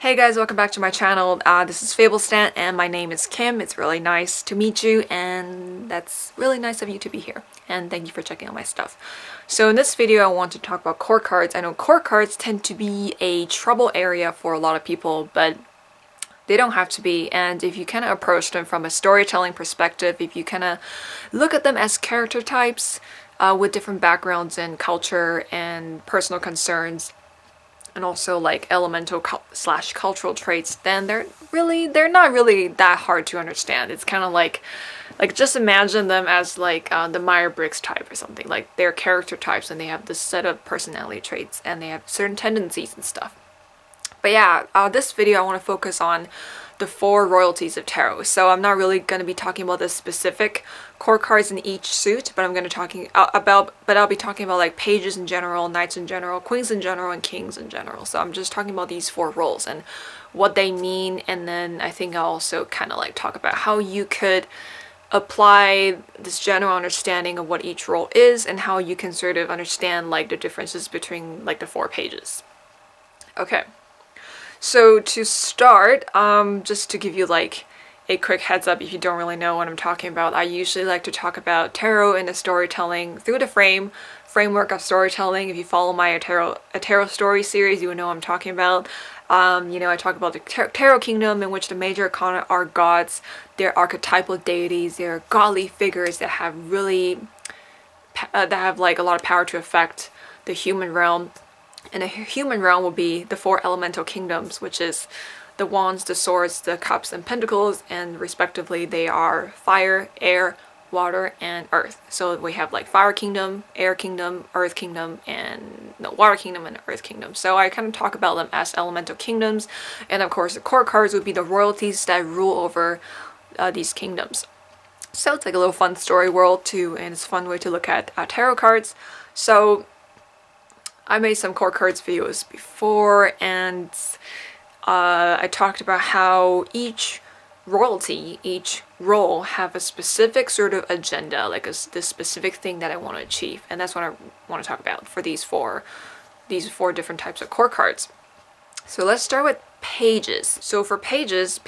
Hey guys, welcome back to my channel. This is Fablestan and my name is Kim. It's really nice to meet you and that's really nice of you to be here. And thank you for checking out my stuff. So in this video I want to talk about core cards. I know core cards tend to be a trouble area for a lot of people, but they don't have to be. And if you kind of approach them from a storytelling perspective, if you kind of look at them as character types with different backgrounds and culture and personal concerns, and also like elemental slash cultural traits, then they're not really that hard to understand. It's kind of like just imagine them as like the Myers-Briggs type or something. Like they're character types and they have this set of personality traits and they have certain tendencies and stuff. But yeah, this video I want to focus on the 4 royalties of tarot. So I'm not really going to be talking about the specific core cards in each suit, but I'm going to I'll be talking about like pages in general, knights in general, queens in general, and kings in general. So I'm just talking about these 4 roles and what they mean, and then I think I'll also kind of like talk about how you could apply this general understanding of what each role is and how you can sort of understand like the differences between like the 4 pages. Okay. So to start, just to give you like a quick heads up if you don't really know what I'm talking about, I usually like to talk about tarot in the storytelling through the framework of storytelling. If you follow my a tarot story series, you would know what I'm talking about. I talk about the tarot kingdom, in which the major arcana are gods. They're archetypal deities. They're godly figures that have like a lot of power to affect the human realm. And the human realm will be the 4 elemental kingdoms, which is the wands, the swords, the cups, and pentacles, and respectively they are fire, air, water, and earth. So we have like fire kingdom, air kingdom, earth kingdom, and water kingdom and earth kingdom. So I kind of talk about them as elemental kingdoms, and of course the core cards would be the royalties that rule over these kingdoms. So it's like a little fun story world too, and it's a fun way to look at tarot cards. So I made some core cards videos before, and I talked about how each royalty, each role have a specific sort of agenda, like this specific thing that I want to achieve, and that's what I want to talk about for these four different types of core cards. So let's start with pages. So for pages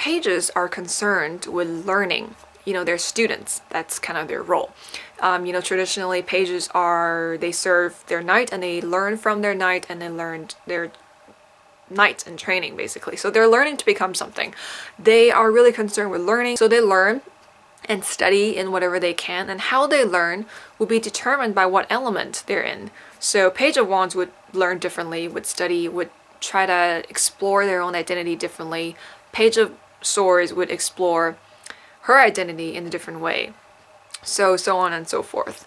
are concerned with learning. They're students. That's kind of their role. Traditionally pages they serve their knight and they learn from their knight and they learned their knight in training basically. So they're learning to become something. They are really concerned with learning. So they learn and study in whatever they can, and how they learn will be determined by what element they're in. So Page of Wands would learn differently, would study, would try to explore their own identity differently. Page of Swords would explore her identity in a different way. So on and so forth.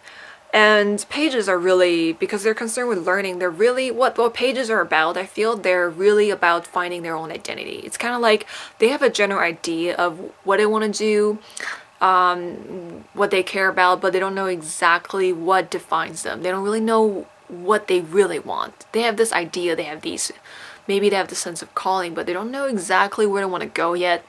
And pages are really, because they're concerned with learning, they're really, what pages are about, I feel they're really about finding their own identity. It's kind of like they have a general idea of what they want to do, what they care about, but they don't know exactly what defines them. They don't really know what they really want. They have this idea, maybe they have this sense of calling, but they don't know exactly where they want to go yet.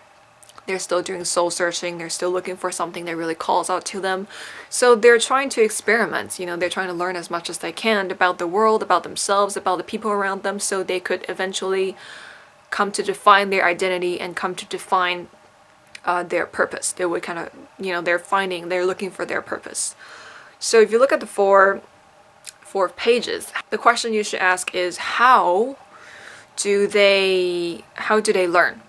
They're still doing soul searching. They're still looking for something that really calls out to them. So they're trying to experiment. They're trying to learn as much as they can about the world, about themselves, about the people around them, so they could eventually come to define their identity and come to define their purpose. They would kind of, they're looking for their purpose. So if you look at the four pages, the question you should ask is how do they learn?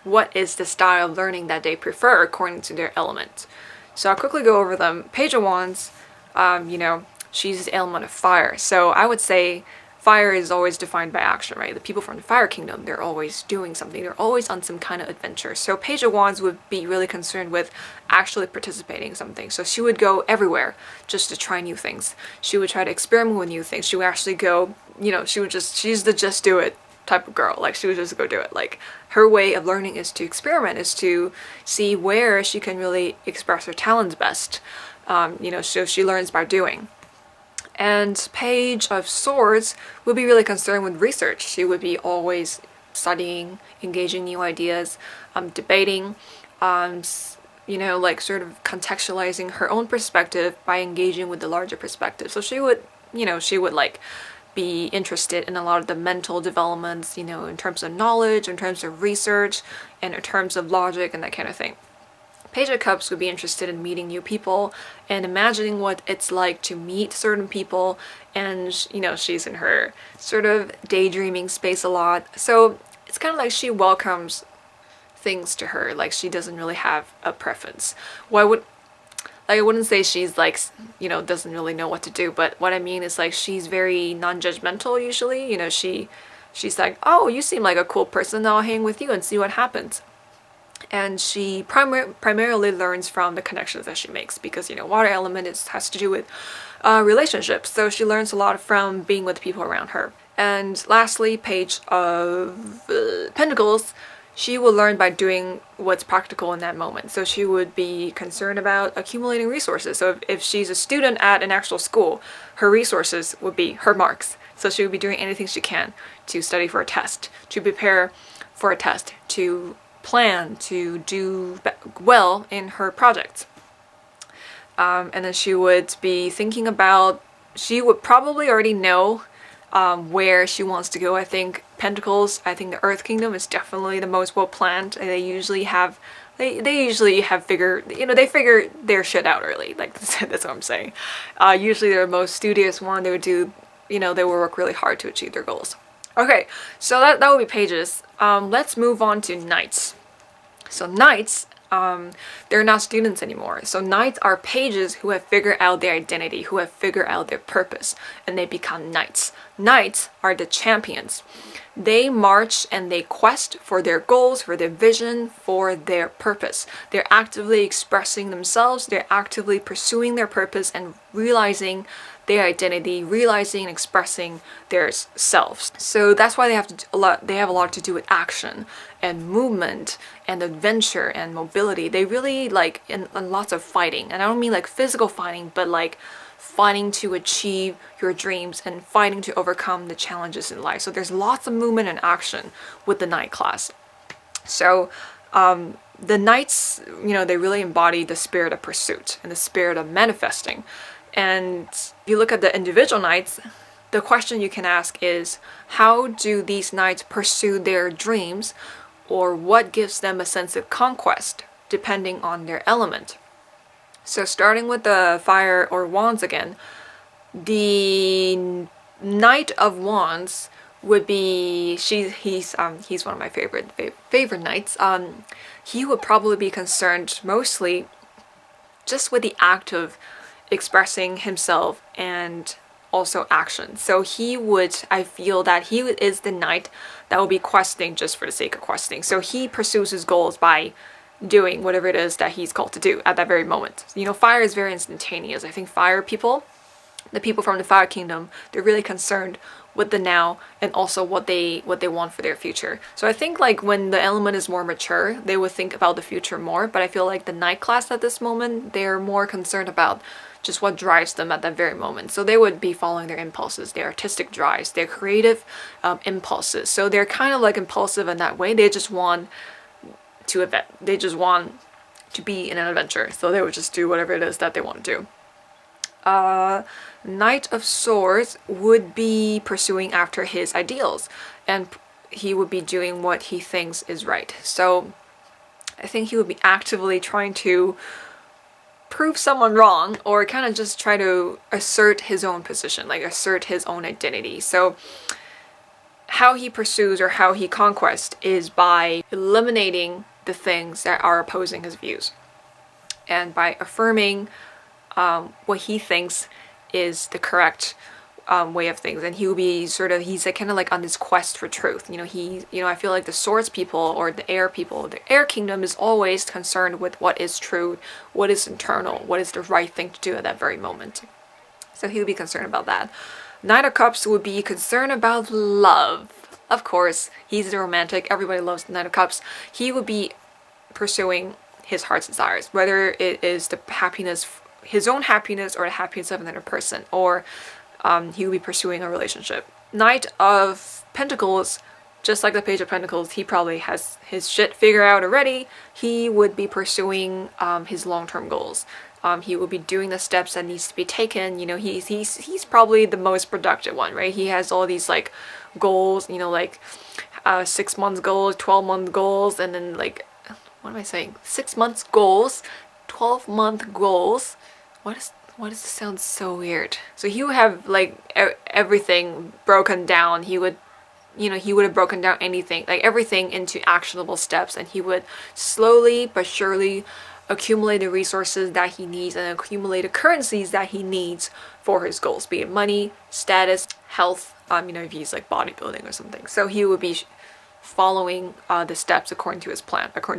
What is the style of learning that they prefer according to their element? So I'll quickly go over them. Page of Wands, she's the element of fire. So I would say fire is always defined by action, right? The people from the fire kingdom, they're always doing something. They're always on some kind of adventure. So Page of Wands would be really concerned with actually participating in something. So she would go everywhere just to try new things. She would try to experiment with new things. She would actually go, she's the just do it type of girl. Like she would just go do it. Like her way of learning is to experiment, is to see where she can really express her talents best. So she learns by doing. And Page of Swords would be really concerned with research. She would be always studying, engaging new ideas, debating, sort of contextualizing her own perspective by engaging with the larger perspective. So she would like be interested in a lot of the mental developments, you know, in terms of knowledge, in terms of research, and in terms of logic and that kind of thing. Page of Cups would be interested in meeting new people and imagining what it's like to meet certain people, and you know, she's in her sort of daydreaming space a lot. So it's kind of like she welcomes things to her, like she doesn't really have a preference. I wouldn't say she's like, you know, doesn't really know what to do, but what I mean is like she's very non-judgmental usually. You know, she's like, oh, you seem like a cool person, I'll hang with you and see what happens. And she primarily learns from the connections that she makes, because you know, water element has to do with relationships, so she learns a lot from being with people around her. And lastly, Page of Pentacles, she will learn by doing what's practical in that moment. So she would be concerned about accumulating resources. So if she's a student at an actual school, her resources would be her marks. So she would be doing anything she can to study for a test, to prepare for a test, to plan to do well in her projects. And then she would be thinking about, she would probably already know where she wants to go. I think Pentacles, I think the Earth Kingdom is definitely the most well planned. They usually have figured, you know, they figure their shit out early. Like that's what I'm saying. Usually they're the most studious one. They would do, you know, they will work really hard to achieve their goals. Okay, so that would be pages. Let's move on to knights. So knights, they're not students anymore. So knights are pages who have figured out their identity, who have figured out their purpose, and they become knights. Knights are the champions. They march and they quest for their goals, for their vision, for their purpose. They're actively expressing themselves, they're actively pursuing their purpose and realizing their identity, realizing and expressing their selves. So that's why they have a lot to do with action and movement and adventure and mobility. They really like and lots of fighting. And I don't mean like physical fighting, but like fighting to achieve your dreams and fighting to overcome the challenges in life. So there's lots of movement and action with the knight class. So the knights, you know, they really embody the spirit of pursuit and the spirit of manifesting. And if you look at the individual knights, the question you can ask is, how do these knights pursue their dreams, or what gives them a sense of conquest depending on their element? So starting with the fire or wands again, the Knight of Wands would be, he's one of my favorite knights. He would probably be concerned mostly just with the act of expressing himself and also action. So I feel that he is the knight that will be questing just for the sake of questing. So he pursues his goals by doing whatever it is that he's called to do at that very moment. You know, fire is very instantaneous. I think fire people, the people from the Fire Kingdom, they're really concerned with the now and also what they want for their future. So I think like when the element is more mature, they would think about the future more, but I feel like the knight class at this moment, they're more concerned about just what drives them at that very moment. So they would be following their impulses, their artistic drives, their creative impulses. So they're kind of like impulsive in that way. They just want to be in an adventure. So they would just do whatever it is that they want to do. Knight of Swords would be pursuing after his ideals, and he would be doing what he thinks is right. So I think he would be actively trying to prove someone wrong, or kind of just try to assert his own position, like assert his own identity. So how he pursues or how he conquests is by eliminating the things that are opposing his views, and by affirming what he thinks is the correct way of things. And he will be he's like, kind of like on this quest for truth. You know, I feel like the swords people or the air people, the air kingdom is always concerned with what is true, what is internal, what is the right thing to do at that very moment. So he would be concerned about that. Knight of Cups would be concerned about love. Of course, he's the romantic. Everybody loves the Knight of Cups. He would be pursuing his heart's desires, whether it is the happiness, his own happiness, or the happiness of another person, or he will be pursuing a relationship. Knight of Pentacles, just like the Page of Pentacles, he probably has his shit figured out already. He would be pursuing his long-term goals. He will be doing the steps that needs to be taken. You know, he's probably the most productive one, right? He has all these like goals, you know, like 6 months goals, 12-month goals, and then like, what am I saying? 6 months goals, 12-month goals. Why does this sound so weird? So he would have like everything broken down. He would have broken down anything, like everything, into actionable steps, and he would slowly but surely accumulate the resources that he needs and accumulate the currencies that he needs for his goals, be it money, status, health, if he's like bodybuilding or something. So he would be following the steps according to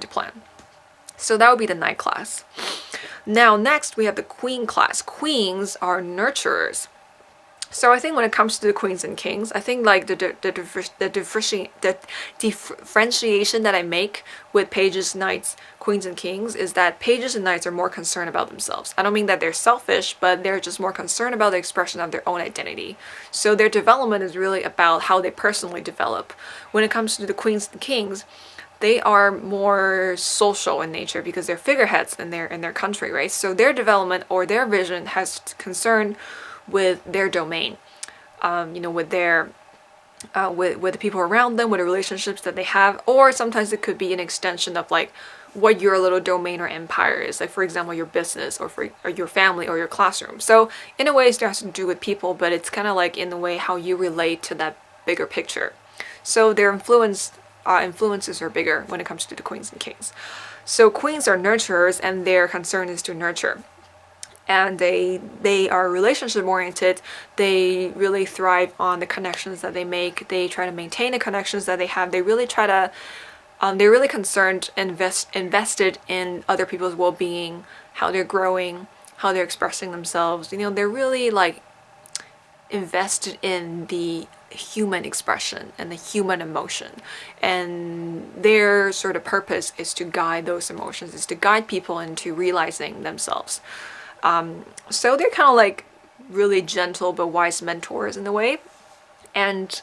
plan. So that would be the knight class. Now next we have the queen class. Queens are nurturers. So I think when it comes to the queens and kings, I think like the differentiation that I make with pages, knights, queens, and kings is that pages and knights are more concerned about themselves. I don't mean that they're selfish, but they're just more concerned about the expression of their own identity. So their development is really about how they personally develop. When it comes to the queens and kings, they are more social in nature because they're figureheads in their country, right? So their development or their vision has concern with their domain, with their with the people around them, with the relationships that they have, or sometimes it could be an extension of like what your little domain or empire is, like for example your business or your family or your classroom. So in a way it has to do with people, but it's kind of like in the way how you relate to that bigger picture. So their influences are bigger when it comes to the queens and kings. So queens are nurturers, and their concern is to nurture. And they are relationship oriented. They really thrive on the connections that they make. They try to maintain the connections that they have. They really try to they're really concerned, invested in other people's well-being, how they're growing, how they're expressing themselves. They're really like invested in the human expression and the human emotion, and their sort of purpose is to guide those emotions, is to guide people into realizing themselves. So they're kind of like really gentle but wise mentors in a way. And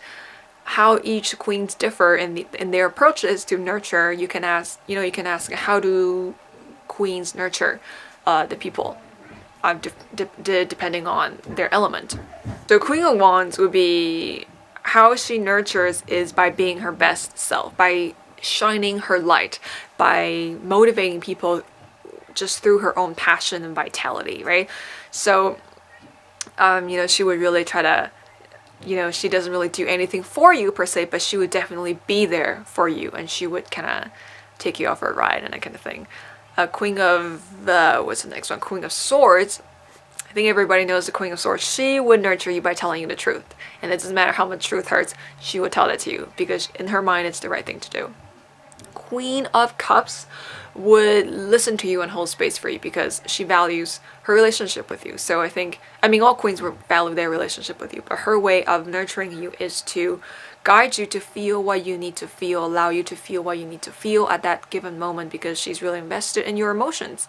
how each queens differ in their approaches to nurture, you can ask how do queens nurture the people, depending on their element. So Queen of Wands would be, how she nurtures is by being her best self, by shining her light, by motivating people just through her own passion and vitality, right? So, she would really try to, she doesn't really do anything for you per se, but she would definitely be there for you, and she would kind of take you off for a ride and that kind of thing. Queen of, what's the next one? Queen of Swords. I think everybody knows the Queen of Swords. She would nurture you by telling you the truth. And it doesn't matter how much truth hurts, she would tell that to you because in her mind it's the right thing to do. Queen of Cups would listen to you and hold space for you because she values her relationship with you. So all queens would value their relationship with you, but her way of nurturing you is to guide you to feel what you need to feel, allow you to feel what you need to feel at that given moment, because she's really invested in your emotions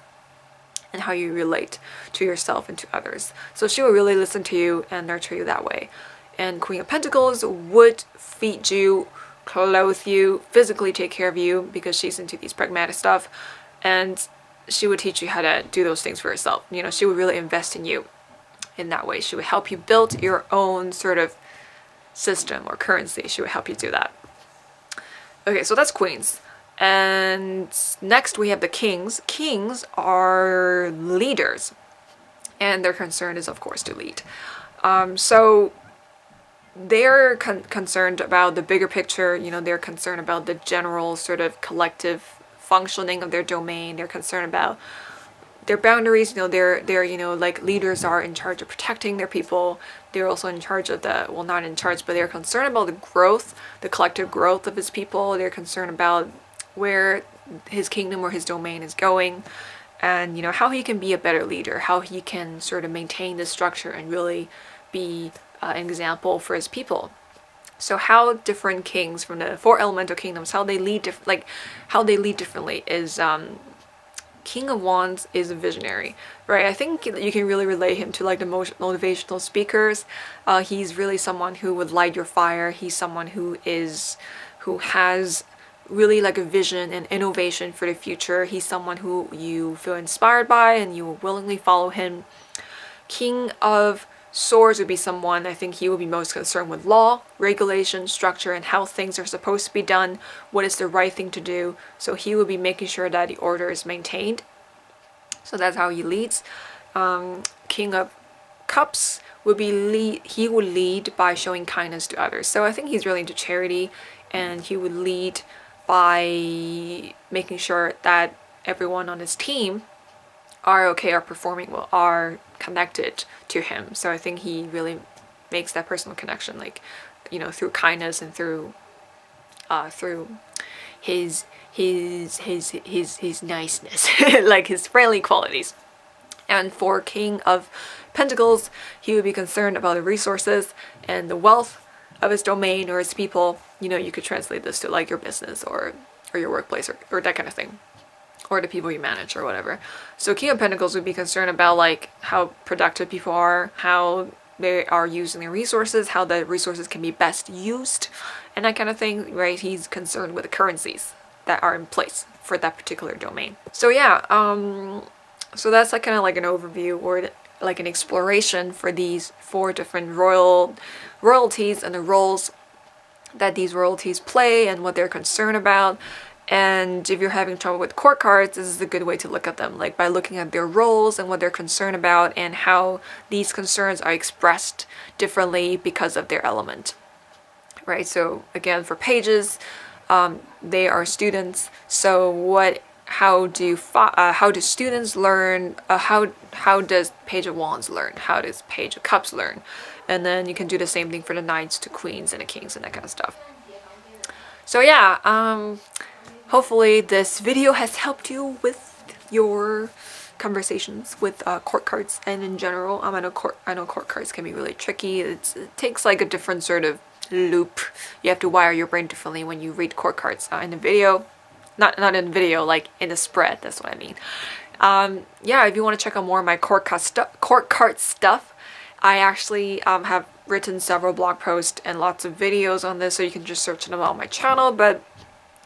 and how you relate to yourself and to others. So she will really listen to you and nurture you that way. And Queen of Pentacles would feed you, clothe you, physically take care of you because she's into these pragmatic stuff, and she would teach you how to do those things for yourself. She would really invest in you in that way. She would help you build your own sort of system or currency. She would help you do that. Okay, so that's queens. And next we have the kings. Kings are leaders, and their concern is of course to lead. So they're concerned about the bigger picture. They're concerned about the general sort of collective functioning of their domain. They're concerned about their boundaries. They're like leaders are in charge of protecting their people. They're also in charge of not in charge, but they're concerned about the growth, the collective growth of his people. They're concerned about where his kingdom or his domain is going, and how he can be a better leader, how he can sort of maintain the structure and really be an example for his people. So how different kings from the 4 elemental kingdoms, how they lead differently is King of Wands is a visionary, right? I think you can really relate him to like the most motivational speakers. He's really someone who would light your fire. He's someone who has really like a vision and innovation for the future. He's someone who you feel inspired by and you will willingly follow him. King of Swords would be someone, I think he would be most concerned with law, regulation, structure, and how things are supposed to be done, what is the right thing to do. So he would be making sure that the order is maintained. So that's how he leads. King of Cups would be he would lead by showing kindness to others. So I think he's really into charity, and he would lead by making sure that everyone on his team are okay, are performing well, are connected to him. So I think he really makes that personal connection, like, you know, through kindness and through his niceness, like his friendly qualities. And for King of Pentacles, he would be concerned about the resources and the wealth of his domain or his people. You know, you could translate this to like your business or your workplace or that kind of thing, or the people you manage or whatever. So King of Pentacles would be concerned about like how productive people are, how they are using their resources, how the resources can be best used, and that kind of thing, right? He's concerned with the currencies that are in place for that particular domain. So yeah, so that's like kind of like an overview or like an exploration for these 4 different royalties and the roles that these royalties play and what they're concerned about. And if you're having trouble with court cards, this is a good way to look at them, like by looking at their roles and what they're concerned about and how these concerns are expressed differently because of their element, right? So again, for pages, they are students. So how do students learn? How does Page of Wands learn? How does Page of Cups learn? And then you can do the same thing for the Knights to Queens and the Kings and that kind of stuff. So yeah, hopefully this video has helped you with your conversations with court cards and in general. I know court cards can be really tricky. It takes like a different sort of loop. You have to wire your brain differently when you read court cards in the video. Not in video, like in a spread, that's what I mean. Yeah, if you want to check out more of my court card stuff, I actually have written several blog posts and lots of videos on this, so you can just search them out on my channel, but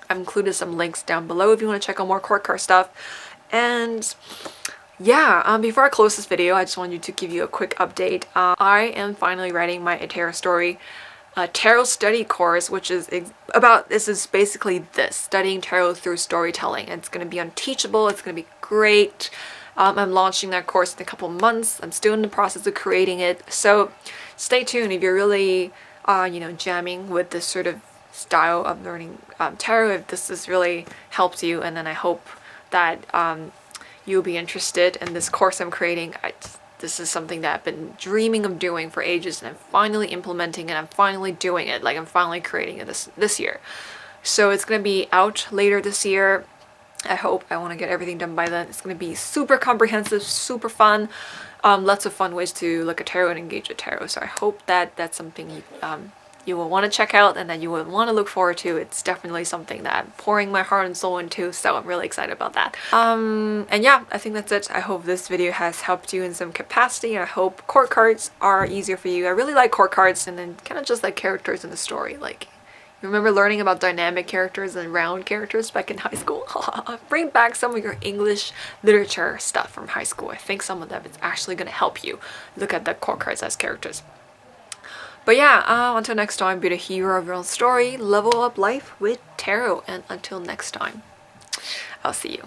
I've included some links down below if you want to check out more court card stuff. And yeah, before I close this video, I just wanted to give you a quick update. I am finally writing my tarot story tarot study course, which is this is basically this, studying tarot through storytelling. It's going to be on Teachable. It's going to be great. I'm launching that course in a couple months. I'm still in the process of creating it, so stay tuned if you're really you know, jamming with this sort of style of learning tarot, if this really helps you. And then I hope that you'll be interested in this course I'm creating. This is something that I've been dreaming of doing for ages, and I'm finally implementing it. I'm finally doing it. Like, I'm finally creating it this year. So it's going to be out later this year. I hope. I want to get everything done by then. It's going to be super comprehensive, super fun. Lots of fun ways to look at tarot and engage with tarot. So I hope that that's something you will want to check out and that you will want to look forward to. It's definitely something that I'm pouring my heart and soul into, so I'm really excited about that. And yeah, I think that's it. I hope this video has helped you in some capacity. I hope court cards are easier for you. I really like court cards, and then kind of just like characters in the story. Like, you remember learning about dynamic characters and round characters back in high school? Bring back some of your English literature stuff from high school. I think some of them is actually going to help you look at the court cards as characters. But yeah, until next time, be the hero of your own story, level up life with tarot, and until next time, I'll see you.